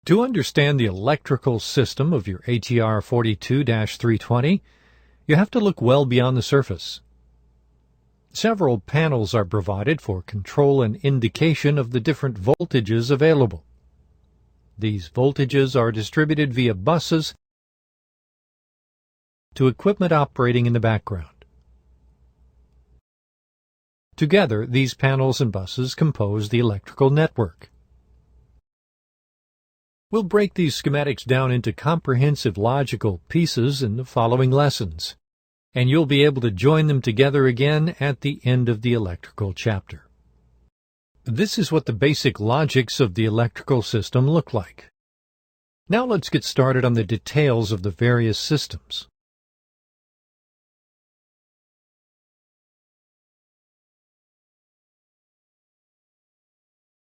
To understand the electrical system of your ATR42-320, you have to look well beyond the surface. Several panels are provided for control and indication of the different voltages available. These voltages are distributed via buses to equipment operating in the background. Together, these panels and buses compose the electrical network. We'll break these schematics down into comprehensive logical pieces in the following lessons, and you'll be able to join them together again at the end of the electrical chapter. This is what the basic logics of the electrical system look like. Now let's get started on the details of the various systems.